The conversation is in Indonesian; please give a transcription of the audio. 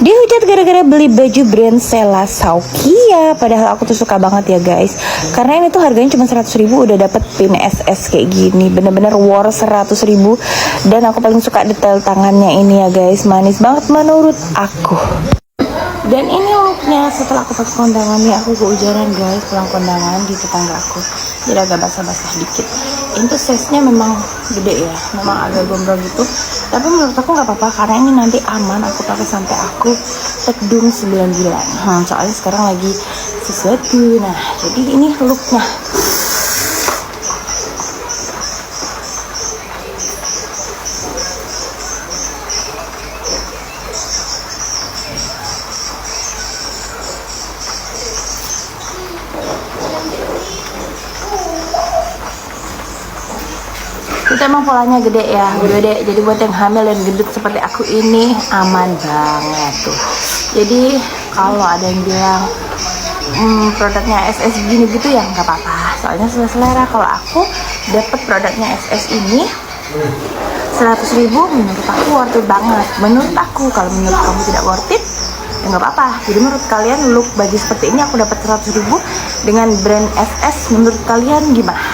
Dihujat gara-gara beli baju brand Sela Saukia. Padahal aku tuh suka banget ya guys, karena ini tuh harganya cuma 100.000 udah dapet pin SS kayak gini. Bener-bener war 100.000. Dan aku paling suka detail tangannya ini ya guys, manis banget menurut aku. Dan ini looknya setelah aku pakai kondangan nih, aku kehujanan guys pulang kondangan di tetangga aku, jadi agak basah-basah dikit. Ini tuh size-nya memang gede ya, memang agak gombrong gitu, tapi menurut aku nggak apa-apa karena ini nanti aman aku pakai sampai aku tekdung 9 bulan. Soalnya sekarang lagi sesuatu. Nah jadi ini looknya. Itu emang polanya gede ya, gede. Jadi buat yang hamil dan gendut seperti aku ini aman banget tuh. Jadi kalau ada yang bilang produknya SS gini gitu ya nggak apa-apa, soalnya sesuai selera. Kalau aku dapet produknya SS ini 100.000, menurut aku worth it banget. Menurut aku, kalau menurut kamu tidak worth it ya nggak apa-apa. Jadi menurut kalian look baju seperti ini aku dapat 100.000 dengan brand SS, menurut kalian gimana?